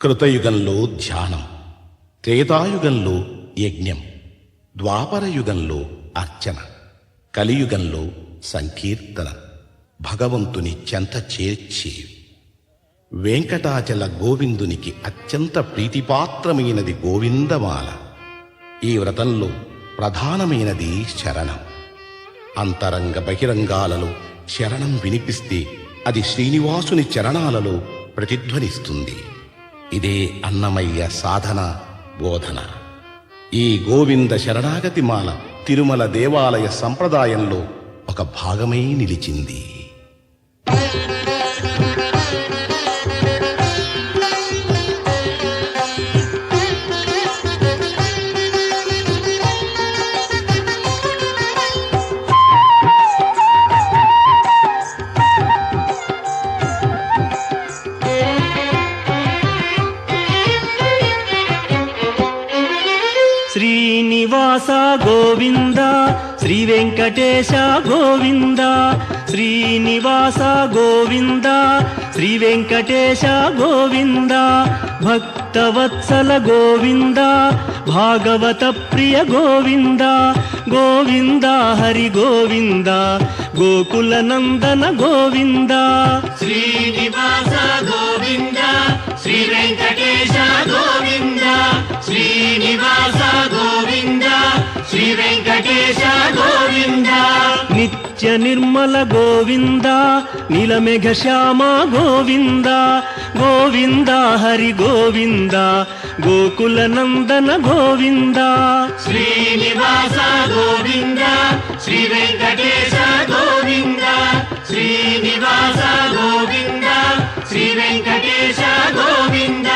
కృతయుగంలో ధ్యానం, త్రేతాయుగంలో యజ్ఞం, ద్వాపరయుగంలో అర్చన, కలియుగంలో సంకీర్తన, భగవంతుని చెంత చేర్చేవి. వెంకటాచల గోవిందునికి అత్యంత ప్రీతిపాత్రమైనది గోవిందమాల. ఈ వ్రతంలో ప్రధానమైనది శరణం. అంతరంగ బహిరంగాలలో శరణం వినిపిస్తే అది శ్రీనివాసుని చరణాలలో ప్రతిధ్వనిస్తుంది. ఇదే అన్నమయ్య సాధన బోధన. ఈ గోవింద శరణాగతి మాల తిరుమల దేవాలయ సంప్రదాయంలో ఒక భాగమై నిలిచింది. శ్రీనివాస గోవింద, శ్రీ వెంకటేశ గోవింద. శ్రీనివాస గోవింద, శ్రీ వెంకటేశ గోవింద. భక్తవత్సల గోవింద, భాగవత ప్రియ గోవింద. గోవింద హరి గోవింద, గోకుల నందన గోవింద. శ్రీనివాస గోవింద, శ్రీ వెంకటేశ గోవింద. శ్రీనివాస గోవింద, శ్రీ వెంకటేశ గోవింద. నిత్య నిర్మల గోవింద, నీలమేఘ శ్యామ గోవింద. గోవింద హరి గోవింద, గోకుల నందన గోవింద. శ్రీనివాస గోవింద, శ్రీ వెంకటేశ గోవింద. శ్రీనివాస గోవింద, శ్రీ వెంకటేశ గోవింద.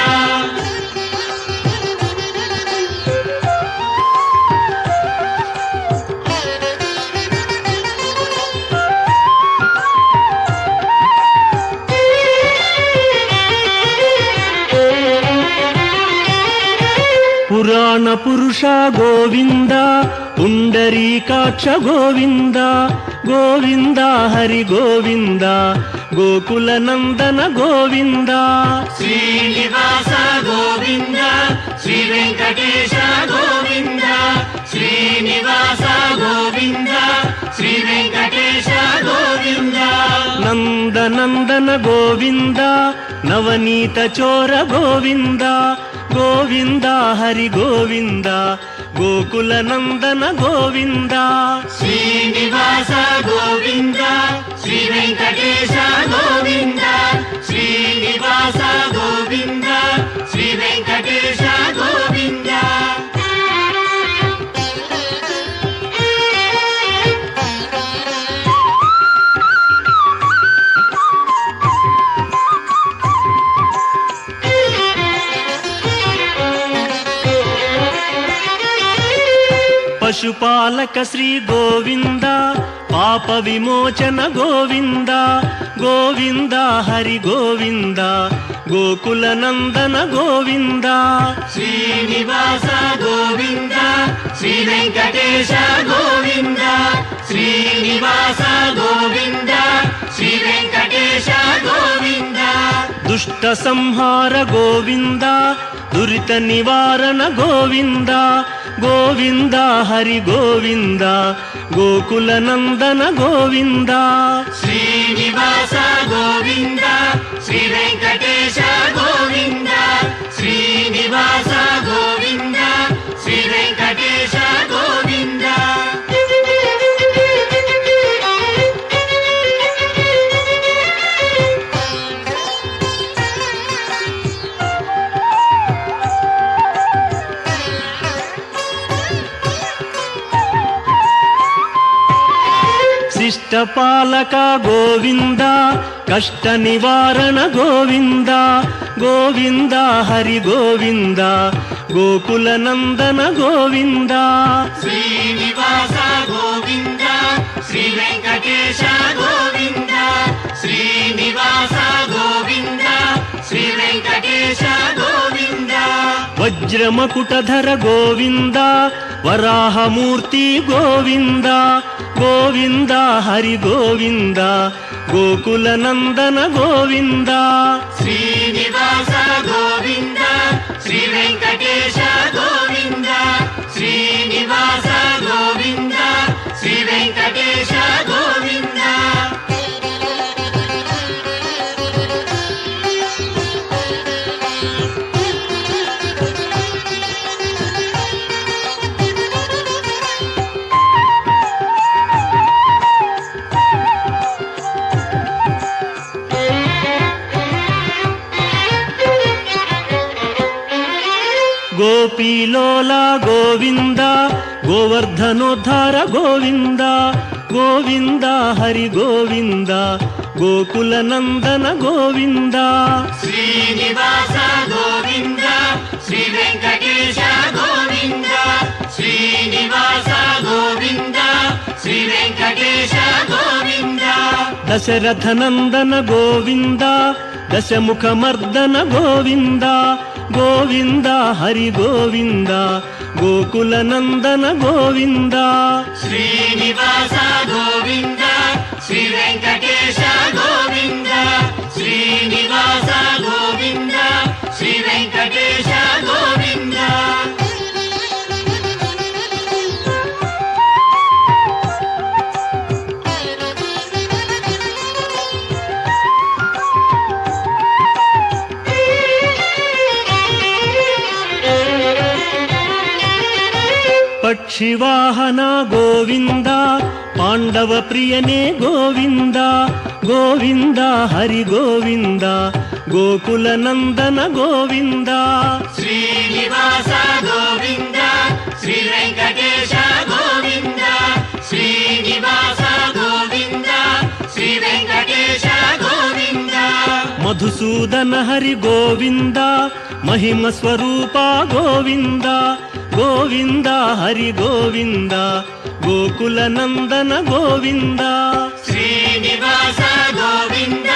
పురాణ పురుష గోవింద, పుండరీకాక్ష గోవింద. గోవింద హరి గోవింద, గోకుల నందన గోవింద. శ్రీనివాస గోవింద, శ్రీ వెంకటేశ గోవింద. శ్రీనివాస గోవింద, శ్రీ వెంకటేశ గోవింద. నందనందన గోవింద, నవనీత చోర గోవింద. గోవింద హరి గోవింద, గోకుల నందన గోవింద. శ్రీనివాస గోవింద, శ్రీ వెంకటేశ గోవింద. శ్రీనివాస గోవింద, శ్రీ వెంకటేశ గోవింద. పశుపాలక శ్రీ గోవింద, పాప విమోచన గోవింద. గోవింద హరి గోవింద, గోకుల నందన గోవింద. శ్రీనివాస గోవింద, శ్రీ వెంకటేశ గోవింద. శ్రీనివాస గోవింద, శ్రీ వెంకటేశ గోవింద. దుష్ట సంహార గోవింద, దురిత నివారణ గోవింద. గోవింద హరి గోవింద, గోకుల నందన గోవింద. శ్రీనివాస గోవింద, శ్రీ వెంకటేశ గోవింద. శ్రీనివాస గోవింద, శ్రీ వెంకటేశ గోవింద. శిష్టపాలక గోవింద, కష్ట నివారణ గోవింద. గోవింద హరి గోవింద, గోకుల నందన గోవింద. శ్రీనివాస గోవింద, శ్రీ వెంకటేశ గోవింద. శ్రీనివాస గోవింద, శ్రీ వెంకటేశ గోవింద. వజ్రమకుటధర గోవింద, వరాహమూర్తి గోవింద. గోవింద హరి గోవింద, గోకుల నందన గోవింద. శ్రీనివాస గోవింద, గోపీలోల గోవింద గోవర్ధనోద్ధార గోవింద గోవింద హరి గోవింద గోకుల నందన గోవింద శ్రీనివాస గోవింద శ్రీ వెంకటేశ గోవింద శ్రీనివాస గోవింద శ్రీ వెంకటేశ గోవింద దశరథ నందన గోవింద దశముఖమర్దన గోవింద గోవింద హరి గోవింద గోకుల నందన గోవింద శ్రీనివాస గోవింద శ్రీ వెంకటేశ గోవింద శ్రీనివాస గోవింద శ్రీ వెంకటేశ గోవింద పక్షివాహన గోవింద పాండవ ప్రియనే గోవింద గోవింద హరి గోవింద గోకుల నందన గోవింద శ్రీనివాస గోవింద శ్రీ వెంకటేశ గోవింద శ్రీనివాస గోవింద శ్రీ వెంకటేశ గోవింద మధుసూదన హరి గోవింద మహిమ స్వరూప గోవింద గోవింద హరి గోవింద గోకుల నందన గోవింద శ్రీనివాస గోవింద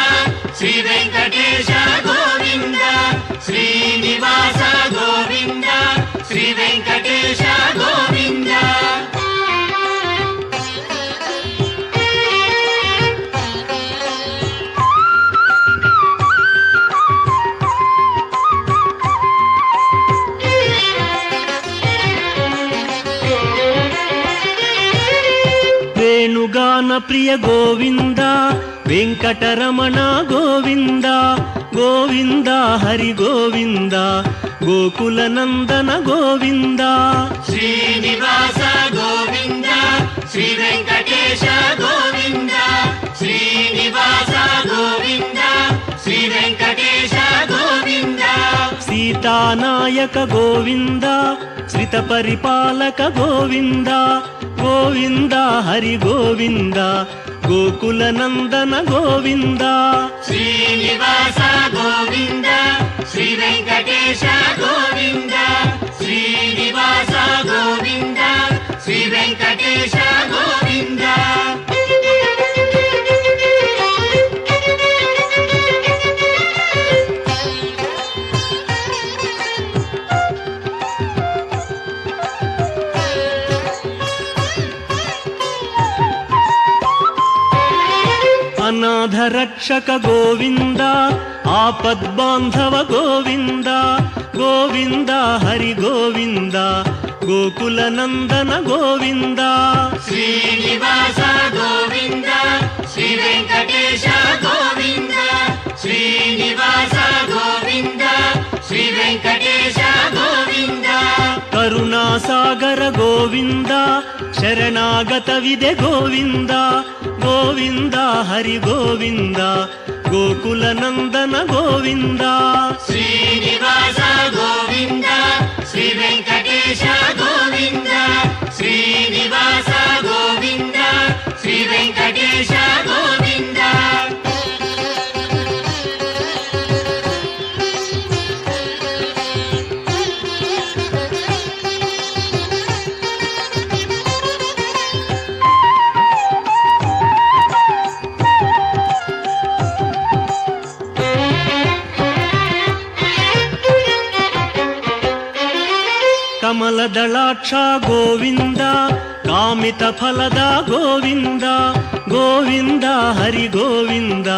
శ్రీ వెంకటేశ గోవింద శ్రీనివాస గోవింద శ్రీ వెంకటేశ గోవింద వేణుగాన ప్రియ గోవింద వెంకటరమణ గోవింద గోవింద హరి గోవింద గోకుల నందన గోవింద శ్రీనివాస గోవింద శ్రీ వెంకటేశ గోవింద శ్రీనివాస గోవింద శ్రీ వెంకటేశ గోవింద సీతానాయక గోవింద శ్రిత పరిపాలక గోవింద గోవింద హరి గోవింద గోకుల నందన గోవింద శ్రీనివాస గోవింద శ్రీ వెంకటేశ గోవింద శ్రీనివాస గోవింద శ్రీ వెంకటేశ గోవింద అనాథ రక్షక గోవింద ఆపద్బాంధవ గోవింద గోవింద హరి గోవింద గోకుల నందన గోవింద శ్రీనివాస గోవింద శ్రీ వెంకటేశ గోవింద శ్రీనివాస గోవింద శ్రీ వెంకటేశ గోవింద కరుణాసాగర గోవింద శరణాగత విదే గోవింద గోవింద హరి గోవింద గోకుల నందన గోవింద శ్రీనివాస గోవింద శ్రీ వెంకటేశ గోవింద శ్రీనివాస గోవింద శ్రీ వెంకటేశ గోవింద ಕಮಲದಳಾಕ್ಷ ಗೋವಿಂದ ಕಾಮಿತ ಫಲದ ಗೋವಿಂದ ಗೋವಿಂದ ಹರಿ ಗೋವಿಂದ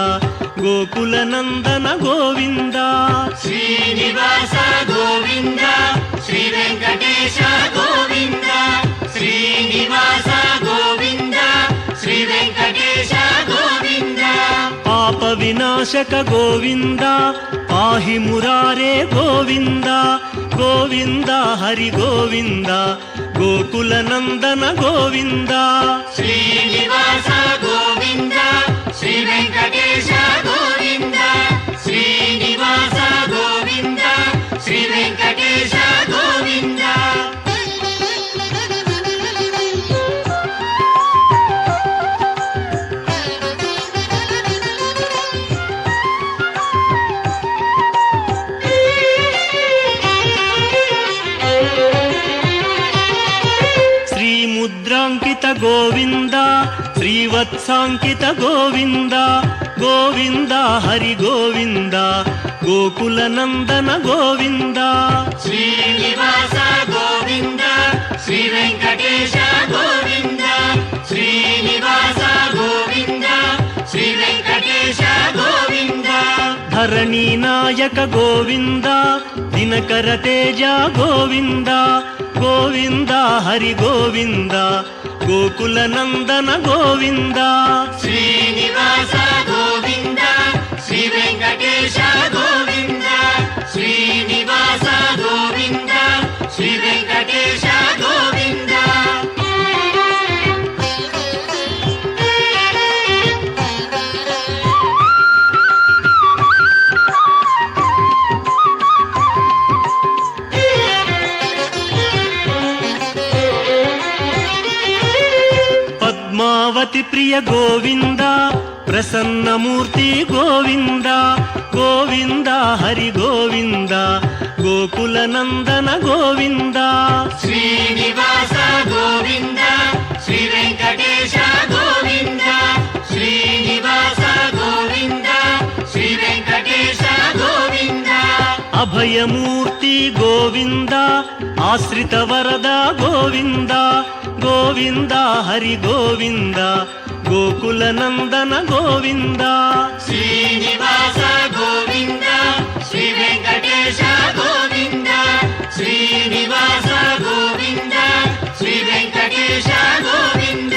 ಗೋಕುಲ ನಂದನ ಗೋವಿಂದ ಶ್ರೀನಿವಾಸ ಗೋವಿಂದ ಶ್ರೀ ವೆಂಕಟೇಶ ಗೋವಿಂದ ಶ್ರೀನಿವಾಸ ಗೋವಿಂದ ಶ್ರೀ ವೆಂಕಟೇಶ ಗೋವಿಂದ ಪಾಪ ವಿನಾಶಕ ಗೋವಿಂದ ಪಾಹಿ ಮುರಾರೇ ಗೋವಿಂದ ಗೋವಿಂದ ಹರಿ ಗೋವಿಂದ ಗೋಕುಲ ನಂದನ ಗೋವಿಂದ ಶ್ರೀನಿವಾಸ ಗೋವಿಂದ ಶ್ರೀ ವೆಂಕಟೇಶ ಗೋವಿಂದ ಶ್ರೀನಿವಾಸ ಗೋವಿಂದ ಶ್ರೀ ವೆಂಕಟೇಶ ಗೋವಿಂದ ಗೋವಿಂದ ಶ್ರೀವತ್ಸಾಂಕಿತ ಗೋವಿಂದ ಗೋವಿಂದ ಹರಿ ಗೋವಿಂದ ಗೋಕುಲ ನಂದನ ಗೋವಿಂದ ಶ್ರೀನಿವಾಸ ಗೋವಿಂದ ಶ್ರೀ ವೆಂಕಟೇಶ ಗೋವಿಂದ ಶ್ರೀನಿವಾಸ ಗೋವಿಂದ ಶ್ರೀ ವೆಂಕಟೇಶ ಗೋವಿಂದ ಧರಣಿ ನಾಯಕ ಗೋವಿಂದ ದಿನಕರ ತೇಜ ಗೋವಿಂದ ಗೋವಿಂದ ಹರಿ ಗೋವಿಂದ ಗೋಕುಲ ನಂದನ ಗೋವಿಂದ ಶ್ರೀನಿವಾಸ ಗೋವಿಂದ ಶ್ರೀ ವೆಂಕಟೇಶ ಗೋವಿಂದ ಶ್ರೀನಿವಾಸ ಗೋವಿಂದ ಶ್ರೀ ವೆಂಕಟೇಶ ಗೋವಿಂದ ಪದ್ಮಾವತಿ ಪ್ರಿಯ ಗೋವಿಂದ ಪ್ರಸನ್ನ ಮೂರ್ತಿ ಗೋವಿಂದ ಗೋವಿಂದ ಹರಿ ಗೋವಿಂದ ಗೋಕುಲ ನಂದನ ಗೋವಿಂದ ಶ್ರೀನಿವಾಸ ಗೋವಿಂದ ಶ್ರೀ ವೆಂಕಟೇಶ ಗೋವಿಂದ ಶ್ರೀನಿವಾಸ ಗೋವಿಂದ ಶ್ರೀ ವೆಂಕಟೇಶ ಗೋವಿಂದ ಅಭಯಮೂರ್ತಿ ಗೋವಿಂದ ಆಶ್ರಿತ ವರದ ಗೋವಿಂದ ಗೋವಿಂದ ಹರಿ ಗೋವಿಂದ ಗೋಕುಲ ನಂದನ ಗೋವಿಂದ ಶ್ರೀನಿವಾಸ ಗೋವಿಂದ ಶ್ರೀ ವೆಂಕಟೇಶ ಗೋವಿಂದ ಶ್ರೀನಿವಾಸ ಗೋವಿಂದ ಶ್ರೀ ವೆಂಕಟೇಶ ಗೋವಿಂದ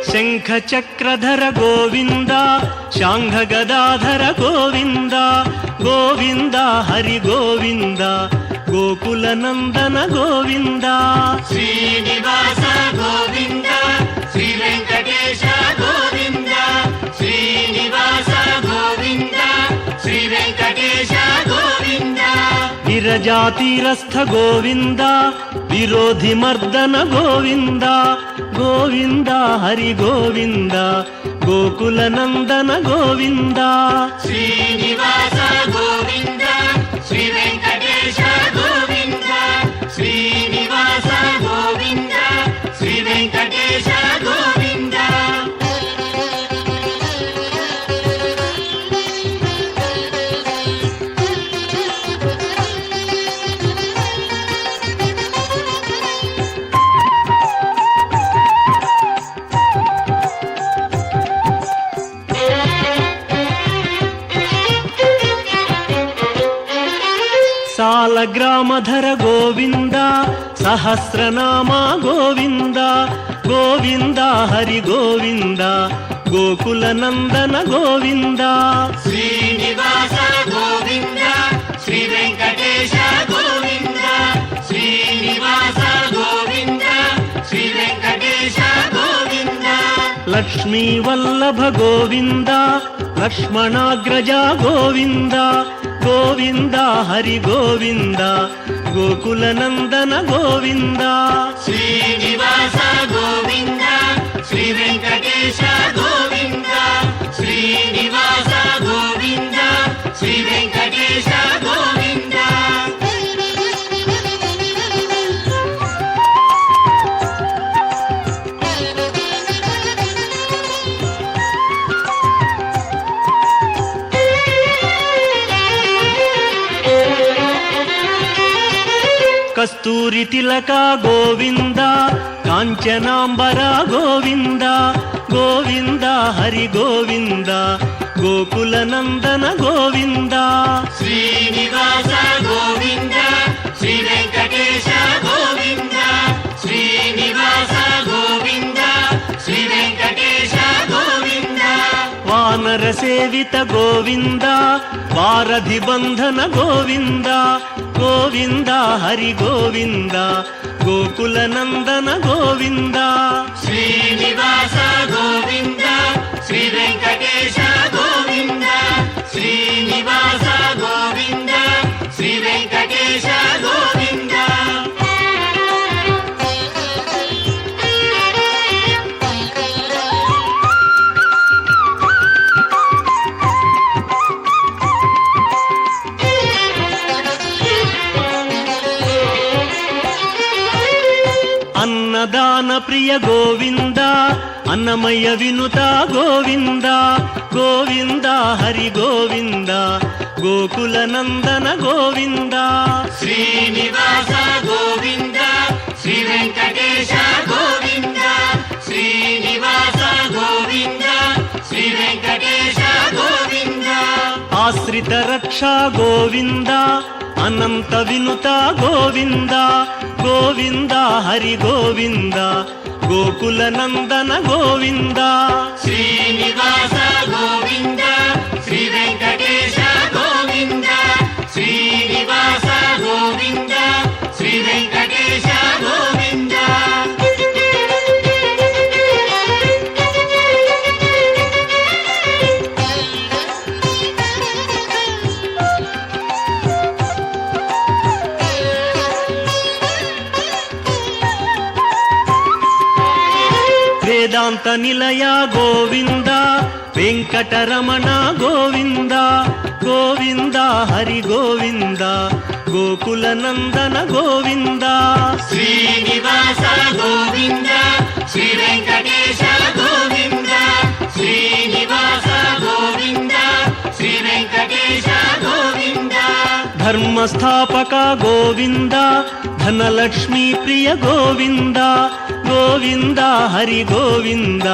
ಶಂಖ ಚಕ್ರಧರ ಗೋವಿಂದ ಶಾಂಘ ಗದಾಧರ ಗೋವಿಂದ ಗೋವಿಂದ ಹರಿ ಗೋವಿಂದ ಗೋಕುಲ ನಂದನ ಗೋವಿಂದ ಶ್ರೀನಿವಾಸ ಗೋವಿಂದ ಶ್ರೀ ವೆಂಕಟೇಶ ಗೋವಿಂದ ಶ್ರೀನಿವಾಸ ಗೋವಿಂದ ಶ್ರೀ ವೆಂಕಟೇಶ ಗೋವಿಂದ ವಿರಜಾತೀರಸ್ಥ ಗೋವಿಂದ ವಿರೋಧಿ ಮರ್ದನ ಗೋವಿಂದ ಗೋವಿಂದ ಹರಿ ಗೋವಿಂದ ಗೋಕುಲ ನಂದನ ಗೋವಿಂದ ಶ್ರೀನಿವಾಸ ಗೋವಿಂದ ಶ್ರೀ ವೆಂಕಟೇಶ ಗೋವಿಂದ ಶ್ರೀನಿವಾಸ ಗೋವಿಂದ ಶ್ರೀ ವೆಂಕಟೇಶ ಗೋವಿಂದ ಸಾಲಗ್ರಾಮಧರ ಗೋವಿಂದ ಸಹಸ್ರನಾಮ ಗೋವಿಂದ ಗೋವಿಂದ ಹರಿ ಗೋವಿಂದ ಗೋಕುಲ ನಂದನ ಗೋವಿಂದ ಶ್ರೀನಿವಾಸ ಗೋವಿಂದ ಶ್ರೀ ವೆಂಕಟೇಶ ಗೋವಿಂದ ಶ್ರೀನಿವಾಸ ಗೋವಿಂದ ಶ್ರೀ ವೆಂಕಟೇಶ ಗೋವಿಂದ ಲಕ್ಷ್ಮೀ ವಲ್ಲಭ ಗೋವಿಂದ ಲಕ್ಷ್ಮಣಾಗ್ರಜ ಗೋವಿಂದ ಗೋವಿಂದ ಹರಿ ಗೋವಿಂದ ಗೋಕುಲ ನಂದನ ಗೋವಿಂದ ಶ್ರೀನಿವಾಸ ಗೋವಿಂದ ಶ್ರೀ ವೆಂಕಟೇಶ ಗೋವಿಂದ ಶ್ರೀನಿವಾಸ ಗೋವಿಂದ ಶ್ರೀ ವೆಂಕಟೇಶ ಗೋವಿಂದ ಕಸ್ತೂರಿ ತಿಲಕ ಗೋವಿಂದ ಕಾಂಚನಾಂಬರ ಗೋವಿಂದ ಗೋವಿಂದ ಹರಿ ಗೋವಿಂದ ಗೋಕುಲ ನಂದನ ಗೋವಿಂದ ಶ್ರೀನಿವಾಸ ಗೋವಿಂದ ಶ್ರೀ ವೆಂಕಟೇಶ ಗೋವಿಂದ ಶ್ರೀನಿವಾಸ ಗೋವಿಂದ ಶ್ರೀ ವೆಂಕಟೇಶ ಗೋವಿಂದ ವಾನರ ಸೇವಿತ ಗೋವಿಂದ ವಾರಧಿ ಬಂಧನ ಗೋವಿಂದ ಗೋವಿಂದ ಹರಿ ಗೋವಿಂದ ಗೋಕುಲ ನಂದನ ಗೋವಿಂದ ಶ್ರೀನಿವಾಸ ಗೋವಿಂದ ಶ್ರೀ ವೆಂಕಟೇಶ ಗೋವಿಂದ ಶ್ರೀನಿವಾಸ ಗೋವಿಂದ ಶ್ರೀ ವೆಂಕಟೇಶ ಗೋವಿಂದ ಅನ್ನದಾನ ಪ್ರಿಯ ಗೋವಿಂದ ಅನ್ನಮಯ್ಯ ವಿನುತ ಗೋವಿಂದ ಗೋವಿಂದ ಹರಿ ಗೋವಿಂದ ಗೋಕುಲ ನಂದನ ಗೋವಿಂದ ಶ್ರೀನಿವಾಸ ಗೋವಿಂದ ಶ್ರೀ ವೆಂಕಟೇಶ ಗೋವಿಂದ ಶ್ರೀನಿವಾಸ ಗೋವಿಂದ ಶ್ರೀ ವೆಂಕಟೇಶ ಗೋವಿಂದ ಆಶ್ರಿತ ರಕ್ಷಾ ಗೋವಿಂದ ಅನಂತ ವಿನುತ ಗೋವಿಂದ ಗೋವಿಂದ ಹರಿ ಗೋವಿಂದ ಗೋಕುಲ ನಂದನ ಗೋವಿಂದ ಶ್ರೀನಿವಾಸ ಗೋವಿಂದ ಶ್ರೀ ವೆಂಕಟೇಶ ಗೋವಿಂದ ಶ್ರೀನಿವಾಸ ಗೋವಿಂದ ಶ್ರೀ ವೆಂಕಟೇಶ ಗೋವಿಂದ ವೇದಾಂತ ನಿಲಯ ಗೋವಿಂದ ವೆಂಕಟರಮಣ ಗೋವಿಂದ ಗೋವಿಂದ ಹರಿ ಗೋವಿಂದ ಗೋಕುಲ ನಂದನ ಗೋವಿಂದ ಶ್ರೀನಿವಾಸ ಗೋವಿಂದ ಶ್ರೀ ವೆಂಕಟೇಶ ಗೋವಿಂದ ಶ್ರೀನಿವಾಸ ಗೋವಿಂದ ಶ್ರೀ ವೆಂಕಟೇಶ ಗೋವಿಂದ ಧರ್ಮಸ್ಥಾಪಕ ಗೋವಿಂದ ಧನಲಕ್ಷ್ಮೀ ಪ್ರಿಯ ಗೋವಿಂದ ಗೋವಿಂದ ಹರಿ ಗೋವಿಂದ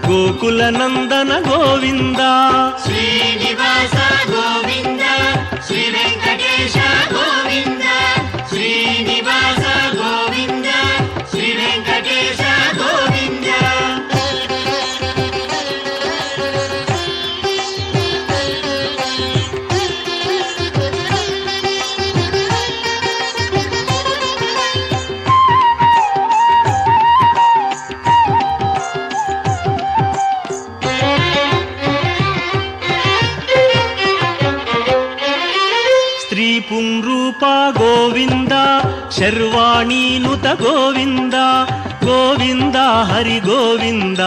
ಗೋಕುಲ ನಂದನ ಗೋವಿಂದ ಶ್ರೀನಿವಾಸ ಗೋವಿಂದ ಶ್ರೀ ವೆಂಕಟೇಶ ಗೋವಿಂದ ಶ್ರೀನಿವಾಸ ಗೋವಿಂದ ಶ್ರೀ ವೆಂಕಟೇಶ ಗೋವಿಂದ ಸ್ತ್ರೀ ಪುಂರೂಪ ಗೋವಿಂದ ಶರ್ವಾಣೀನುತ ಗೋವಿಂದ ಗೋವಿಂದ ಹರಿ ಗೋವಿಂದ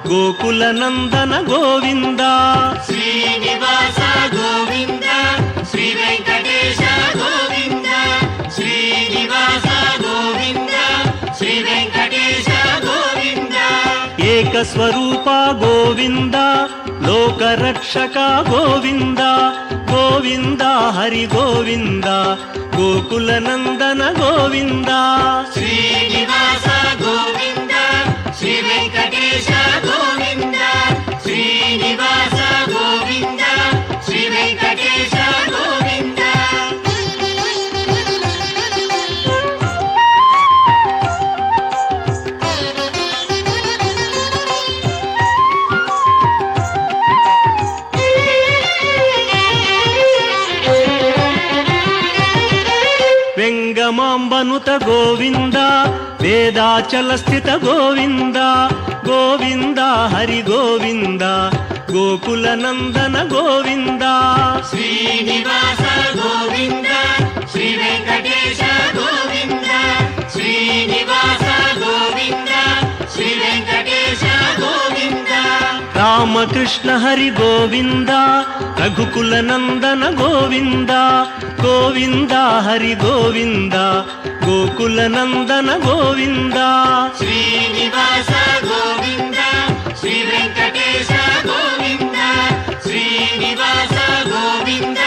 ಗೋಕುಲ ನಂದನ ಗೋವಿಂದ ಶ್ರೀನಿವಾಸ ಗೋವಿಂದ ಶ್ರೀ ವೆಂಕಟೇಶ ಗೋವಿಂದ ಶ್ರೀನಿವಾಸ ಗೋವಿಂದ ಶ್ರೀ ವೆಂಕಟೇಶ ಗೋವಿಂದ ಏಕಸ್ವರೂಪ ಗೋವಿಂದ ಲೋಕರಕ್ಷಕ ಗೋವಿಂದ ಗೋವಿಂದ ಹರಿ ಗೋವಿಂದ ಗೋಕುಲ ನಂದನ ಗೋವಿಂದ ಶ್ರೀನಿವಾಸ ಗೋವಿಂದ ಶ್ರೀ ವೆಂಕಟೇಶ ಗೋವಿಂದ ಶ್ರೀನಿವಾಸ ಗೋವಿಂದ ಶ್ರೀ ವೆಂಕಟೇಶ ಗೋವಿಂದ ವೆಂಗಮಾಂಬನುತ ಗೋವಿಂದ ವೇದಾಚಲ ಸ್ಥಿತ ಗೋವಿಂದ ಗೋವಿಂದ ಹರಿ ಗೋವಿಂದ ಗೋಕುಲ ನಂದನ ಗೋವಿಂದ ಶ್ರೀನಿವಾಸ ಗೋವಿಂದ ಶ್ರೀ ವೆಂಕಟೇಶ ಗೋವಿಂದ ಶ್ರೀನಿವಾಸ ಗೋವಿಂದ ಶ್ರೀ ವೆಂಕಟೇಶ ಗೋವಿಂದ ರಾಮಕೃಷ್ಣ ಹರಿ ಗೋವಿಂದ ರಘುಕುಲ ನಂದನ ಗೋವಿಂದ ಗೋವಿಂದ ಹರಿ ಗೋವಿಂದ ಗೋಕುಲ ನಂದನ ಗೋವಿಂದ ಶ್ರೀನಿವಾಸ ಗೋವಿಂದ ಶ್ರೀ ವೆಂಕಟೇಶ ಗೋವಿಂದ ಶ್ರೀನಿವಾಸ ಗೋವಿಂದ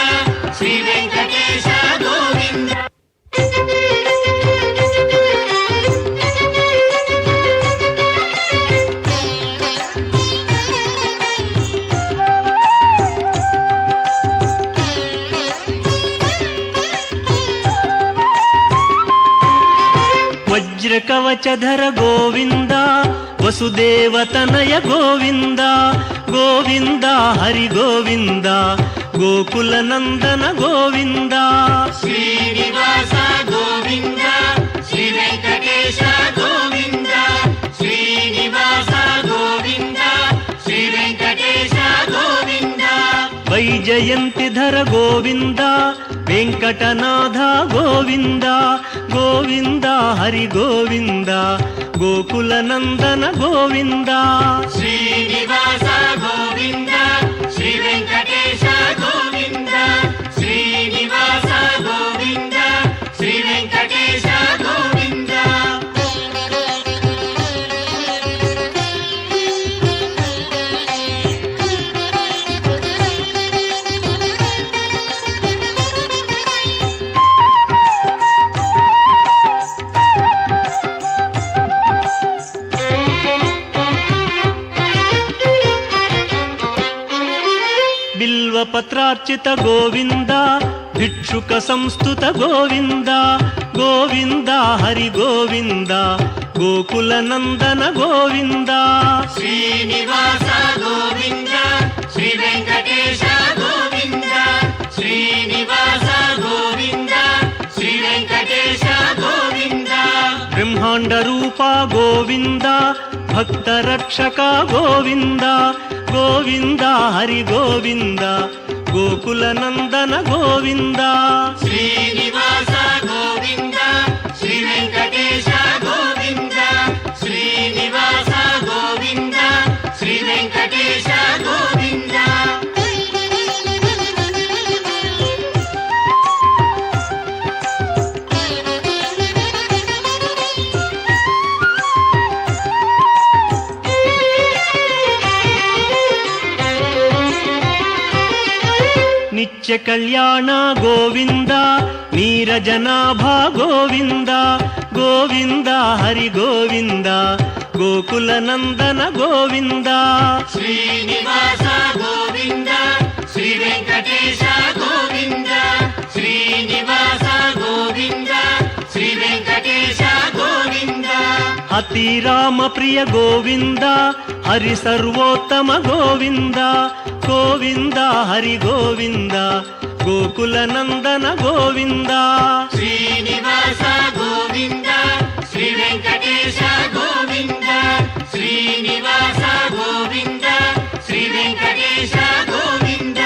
ಶ್ರೀ ವೆಂಕಟೇಶ ಗೋವಿಂದ ವಜ್ರ ಕವಚಧರ ಗೋವಿಂದ ವಸುದೇವತನಯ ಗೋವಿಂದ ಗೋವಿಂದ ಹರಿ ಗೋವಿಂದ ಗೋಕುಲ ನಂದನ ಗೋವಿಂದ ಶ್ರೀನಿವಾಸ ಗೋವಿಂದ ಶ್ರೀ ವೆಂಕಟೇಶ ಗೋವಿಂದ ಶ್ರೀನಿವಾಸ ಗೋವಿಂದ ಶ್ರೀ ವೆಂಕಟೇಶ ಗೋವಿಂದ ವೈಜಯಂತಿಧರ ಗೋವಿಂದ ವೆಂಕಟನಾಥ ಗೋವಿಂದ ಗೋವಿಂದ ಹರಿ ಗೋವಿಂದ ಗೋಕುಲ ನಂದನ ಗೋವಿಂದ ಶ್ರೀನಿವಾಸ ಗೋವಿಂದ ಶ್ರೀ ವೆಂಕಟೇಶ ಗೋವಿಂದ ಶ್ರೀನಿವಾಸ ಗೋವಿಂದ ಶ್ರೀ ವೆಂಕಟೇಶ ಗೋವಿಂದ బిల్వపత్రార్చిత గోవింద భిక్షుక సంస్థుత గోవింద గోవింద హరి గోవింద గోకుల నందన గోవింద శ్రీనివాస గోవింద శ్రీ వెంకటేశ గోవింద శ్రీనివాస గోవింద శ్రీ వెంకటేశ గోవింద బ్రహ్మాండ రూప గోవింద భక్త రక్షక గోవింద గోవింద హరి గోవింద గోకుల నందన గోవింద శ్రీనివాస గోవింద శ్రీ వెంకటేశ గోవింద శ్రీనివాస గోవింద శ్రీ వెంకటేశ గోవింద నిత్య కళ్యాణ గోవింద నీరజనాభ గోవింద గోవింద హరి గోవింద గోకుల నందన గోవింద శ్రీనివాస గోవింద శ్రీ వెంకటేశ గోవింద శ్రీనివాస గోవింద శ్రీ వెంకటేశ గోవింద అతి రామ ప్రియ గోవింద హరి సర్వోత్తమ గోవింద గోవింద హరి గోవింద గోకుల నందన గోవింద శ్రీనివాస గోవింద శ్రీ వెంకటేశ గోవింద శ్రీనివాస గోవింద శ్రీ వెంకటేశ గోవింద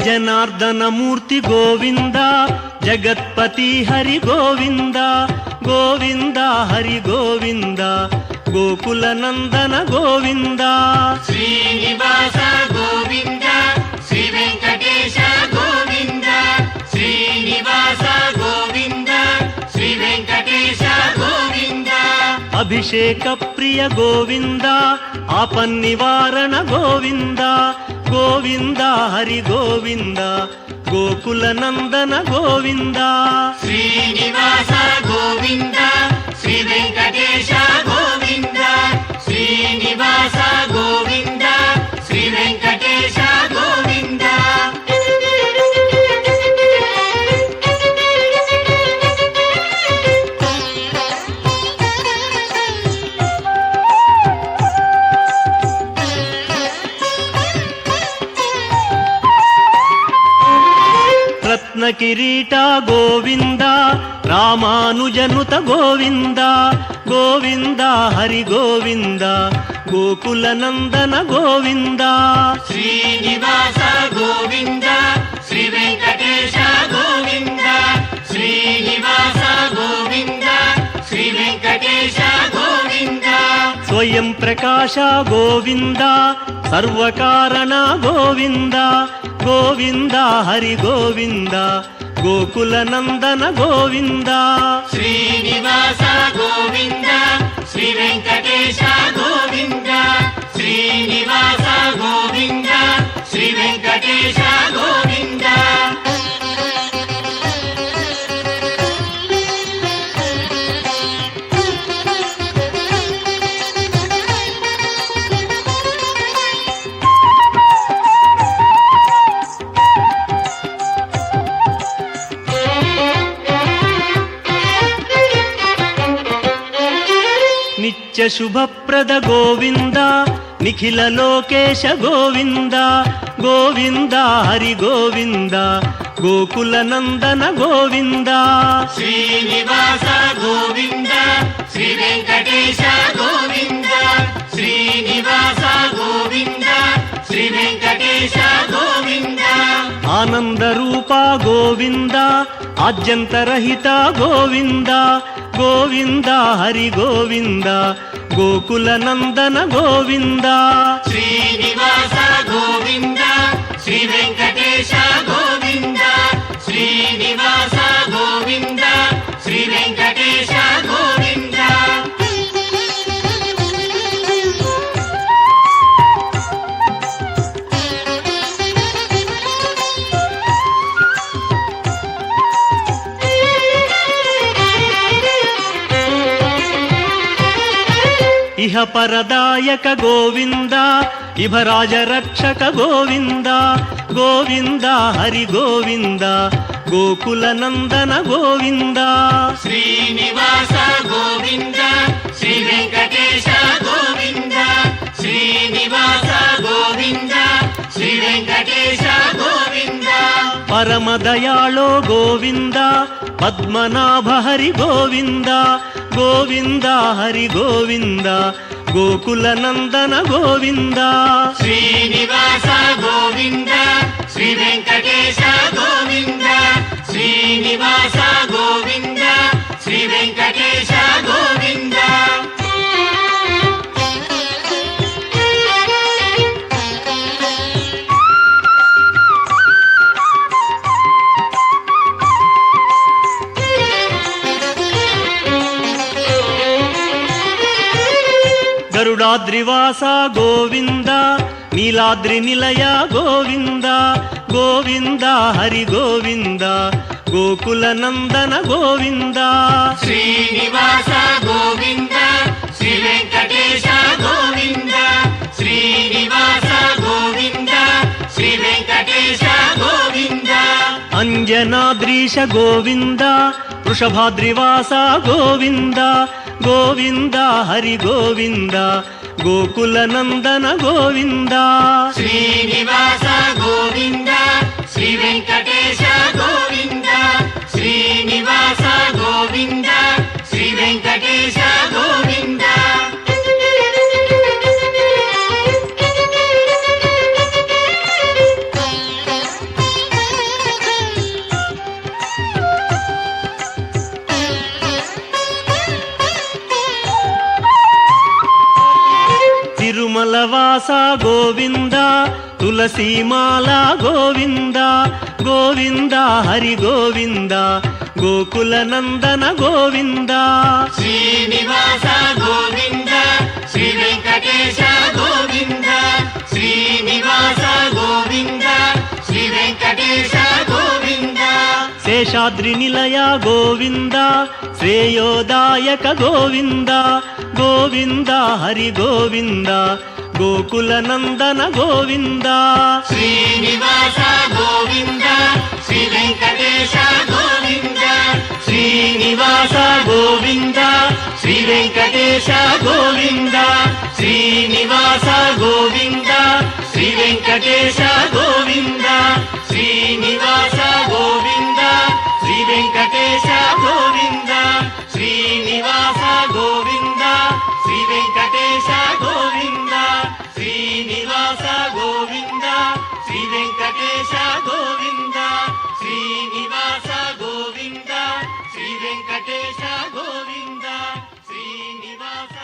జనార్దన మూర్తి గోవింద జగత్పతి హరి గోవింద గోవింద హరి గోవింద గోకుల నందన గోవింద శ్రీనివాస గోవింద శ్రీ వెంకటేశ గోవింద శ్రీనివాస గోవింద శ్రీ వెంకటేశ గోవింద అభిషేక ప్రియ గోవింద ఆపన్నివారణ గోవింద గోవింద హరి గోవింద గోకుల నందన గోవింద శ్రీనివాస గోవింద శ్రీ వెంకటేశ గోవింద శ్రీనివాస గోవింద శ్రీ వెంకటేశ గోవింద రత్న కిరీట గోవింద రామానుజనుత గోవింద గోవింద హరి గోవింద గోకుల నందన గోవింద శ్రీనివాస గోవింద శ్రీ వెంకటేశ గోవింద శ్రీనివాస గోవింద శ్రీ వెంకటేశ గోవింద స్వయం ప్రకాశ గోవింద సర్వకారణ గోవింద గోవింద హరి గోవింద గోకుల నందన గోవింద శ్రీనివాస గోవింద శ్రీ వెంకటేశ గోవింద శ్రీనివాస గోవింద శ్రీ వెంకటేశ గోవింద నిత్య శుభప్రద గోవింద నిఖిల లోకేశ గోవింద గోవింద హరి గోవింద గోకుల నందన గోవింద శ్రీనివాస గోవింద శ్రీ వెంకటేశ గోవింద శ్రీనివాస గోవింద శ్రీ వెంకటేశ గోవింద ఆనంద రూప గోవింద ఆద్యంతరహిత గోవింద గోవింద హరి గోవింద గోకుల నందన గోవింద శ్రీనివాస గోవింద శ్రీ వెంకటేశ గోవింద శ్రీనివాస గోవింద శ్రీ వెంకటేశ గోవింద ఇహ పరదాయక గోవింద ఇభరాజ రక్షక గోవింద గోవింద హరి గోవింద గోకుల నందన గోవింద శ్రీనివాస గోవింద శ్రీ వెంకటేశ గోవింద శ్రీనివాస గోవింద శ్రీ వెంకటేశ గోవింద పరమదయాళో గోవింద పద్మనాభ హరి గోవింద గోవింద హరి గోవింద గోకుల నందన గోవింద శ్రీనివాస గోవింద శ్రీ వెంకటేశ గోవింద శ్రీనివాస గోవింద శ్రీ వెంకటేశ గోవింద గరుడాద్రివాస గోవింద నీలాద్రి నిలయ గోవింద గోవింద హరి గోవింద గోకుల నందన గోవింద శ్రీనివాస గోవింద శ్రీ వెంకటేశ గోవింద శ్రీనివాస గోవింద శ్రీ వెంకటేశ గోవింద అంజనాద్రీశ గోవింద వృషభాద్రివాస గోవింద గోవింద హరి గోవింద గోకుల నందన గోవింద శ్రీనివాస గోవింద శ్రీ వెంకటేశ గోవింద శ్రీనివాస గోవింద శ్రీ వెంకటేశ గోవింద తిరుమలవాస గోవింద తులసీమాల గోవింద గోవింద హరి గోవింద గోకుల నందన గోవింద శ్రీనివాస గోవింద శ్రీ వెంకటేశ గోవింద శ్రీనివాస గోవింద శ్రీ వెంకటేశ గోవింద శేషాద్రి నిలయ గోవింద శ్రేయోదాయక గోవింద గోవింద హరి గోవింద గోకుల నందన గోవింద శ్రీనివాస గోవింద శ్రీ వెంకటేశ గోవింద శ్రీనివాస గోవింద శ్రీ వెంకటేశ గోవింద శ్రీనివాస గోవింద శ్రీ వెంకటేశ